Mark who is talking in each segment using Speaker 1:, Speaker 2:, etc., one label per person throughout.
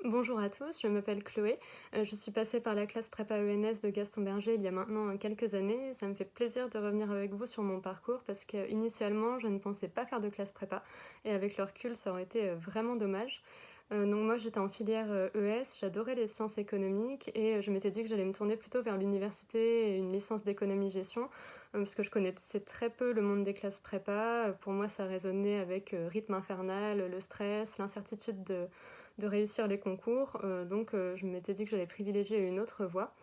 Speaker 1: Bonjour à tous, je m'appelle Chloé. Je suis passée par la classe prépa ENS de Gaston Berger il y a maintenant quelques années. Ça me fait plaisir de revenir avec vous sur mon parcours parce que initialement, je ne pensais pas faire de classe prépa et avec le recul, ça aurait été vraiment dommage. Donc moi, j'étais en filière ES, j'adorais les sciences économiques et je m'étais dit que j'allais me tourner plutôt vers l'université et une licence d'économie-gestion parce que je connaissais très peu le monde des classes prépa. Pour moi, ça résonnait avec rythme infernal, le stress, l'incertitude de réussir les concours. Donc je m'étais dit que j'allais privilégier une autre voie.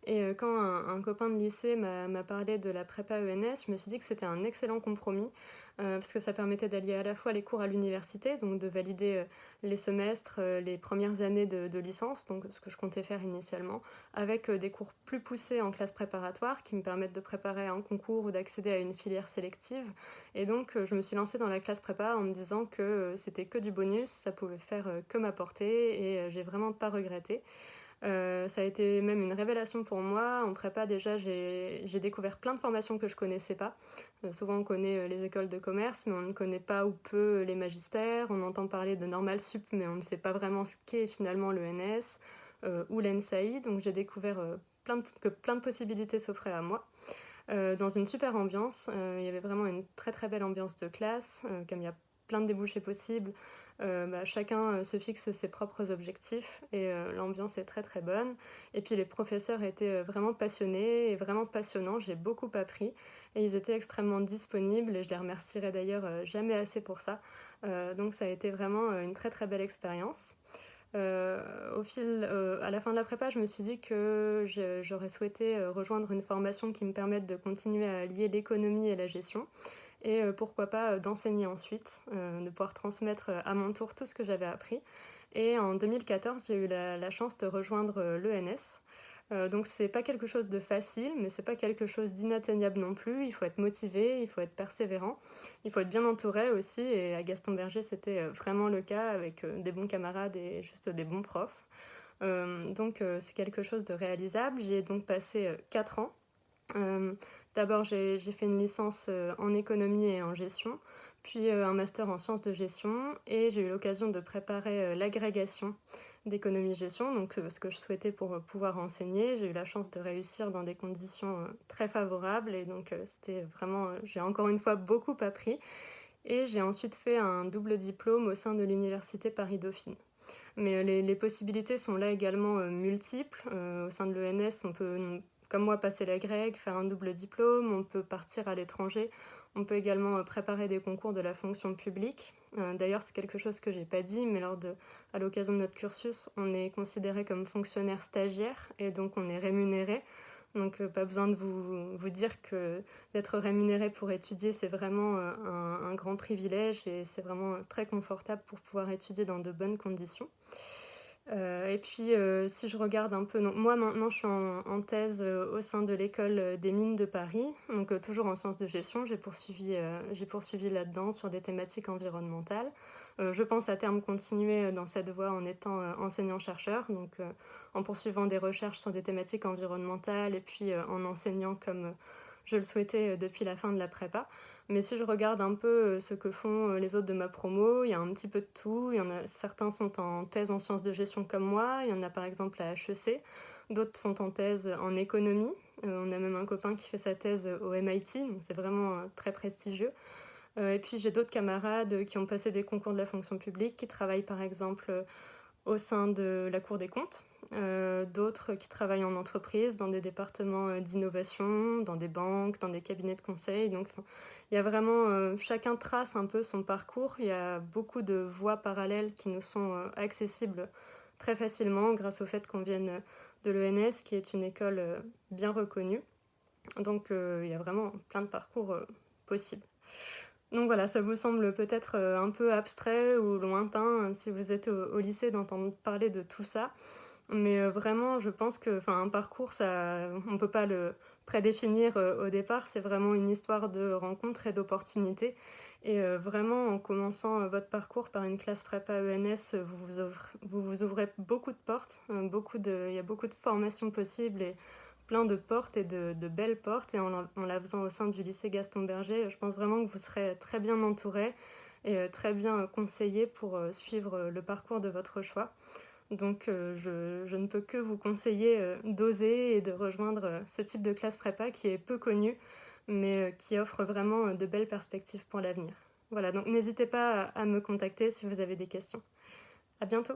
Speaker 1: Et quand un copain de lycée m'a parlé de la prépa ENS, je me suis dit que c'était un excellent compromis parce que ça permettait d'allier à la fois les cours à l'université, donc de valider les semestres, les premières années de licence, donc ce que je comptais faire initialement, avec des cours plus poussés en classe préparatoire qui me permettent de préparer un concours ou d'accéder à une filière sélective. Et donc je me suis lancée dans la classe prépa en me disant que c'était que du bonus, ça pouvait faire que m'apporter et j'ai vraiment pas regretté. Ça a été même une révélation pour moi. En prépa, déjà, j'ai découvert plein de formations que je connaissais pas. Souvent, on connaît les écoles de commerce, mais on ne connaît pas ou peu les magistères. On entend parler de Normal Sup, mais on ne sait pas vraiment ce qu'est finalement le NS ou l'ENSAI. Donc, j'ai découvert que plein de possibilités s'offraient à moi. Dans une super ambiance. Il y avait vraiment une très très belle ambiance de classe, comme il y a plein de débouchés possibles. Chacun se fixe ses propres objectifs et l'ambiance est très très bonne. Et puis les professeurs étaient vraiment passionnés et vraiment passionnants. J'ai beaucoup appris et ils étaient extrêmement disponibles et je les remercierai d'ailleurs jamais assez pour ça. Donc ça a été vraiment une très très belle expérience. À la fin de la prépa, je me suis dit que j'aurais souhaité rejoindre une formation qui me permette de continuer à lier l'économie et la gestion et pourquoi pas d'enseigner ensuite, de pouvoir transmettre à mon tour tout ce que j'avais appris. Et en 2014, j'ai eu la chance de rejoindre l'ENS. Donc c'est pas quelque chose de facile, mais c'est pas quelque chose d'inatteignable non plus. Il faut être motivé, il faut être persévérant, il faut être bien entouré aussi. Et à Gaston Berger, c'était vraiment le cas avec des bons camarades et juste des bons profs. C'est quelque chose de réalisable. J'y ai donc passé 4 ans. Euh, D'abord, j'ai fait une licence en économie et en gestion, puis un master en sciences de gestion, et j'ai eu l'occasion de préparer l'agrégation d'économie-gestion, donc ce que je souhaitais pour pouvoir enseigner. J'ai eu la chance de réussir dans des conditions très favorables, et donc c'était vraiment, j'ai encore une fois beaucoup appris, et j'ai ensuite fait un double diplôme au sein de l'université Paris-Dauphine. Mais les possibilités sont là également multiples. Au sein de l'ENS, on peut, comme moi, passer la grecque, faire un double diplôme, on peut partir à l'étranger, on peut également préparer des concours de la fonction publique. D'ailleurs, c'est quelque chose que j'ai pas dit, mais à l'occasion de notre cursus, on est considéré comme fonctionnaire stagiaire et donc on est rémunéré. Donc pas besoin de vous dire que d'être rémunéré pour étudier, c'est vraiment un grand privilège et c'est vraiment très confortable pour pouvoir étudier dans de bonnes conditions. Et puis, si je regarde un peu, donc moi maintenant je suis en thèse au sein de l'école des mines de Paris, donc toujours en sciences de gestion. J'ai poursuivi là-dedans sur des thématiques environnementales. Je pense à terme continuer dans cette voie en étant enseignant-chercheur, donc en poursuivant des recherches sur des thématiques environnementales et puis en enseignant comme je le souhaitais depuis la fin de la prépa. Mais si je regarde un peu ce que font les autres de ma promo, il y a un petit peu de tout. Certains sont en thèse en sciences de gestion comme moi. Il y en a par exemple à HEC. D'autres sont en thèse en économie. On a même un copain qui fait sa thèse au MIT, donc c'est vraiment très prestigieux. Et puis j'ai d'autres camarades qui ont passé des concours de la fonction publique, qui travaillent par exemple au sein de la Cour des comptes, d'autres qui travaillent en entreprise, dans des départements d'innovation, dans des banques, dans des cabinets de conseil. Donc il y a vraiment, chacun trace un peu son parcours. Il y a beaucoup de voies parallèles qui nous sont accessibles très facilement grâce au fait qu'on vienne de l'ENS, qui est une école bien reconnue. Donc il y a vraiment plein de parcours possibles. Donc voilà, ça vous semble peut-être un peu abstrait ou lointain si vous êtes au lycée d'entendre parler de tout ça. Mais vraiment, je pense que un parcours, on ne peut pas le prédéfinir au départ. C'est vraiment une histoire de rencontres et d'opportunités. Et vraiment, en commençant votre parcours par une classe prépa ENS, vous vous ouvrez beaucoup de portes. Il y a beaucoup de formations possibles et plein de portes et de belles portes. Et en la faisant au sein du lycée Gaston Berger, je pense vraiment que vous serez très bien entouré et très bien conseillé pour suivre le parcours de votre choix. Donc je ne peux que vous conseiller d'oser et de rejoindre ce type de classe prépa qui est peu connu, mais qui offre vraiment de belles perspectives pour l'avenir. Voilà, donc n'hésitez pas à me contacter si vous avez des questions. À bientôt!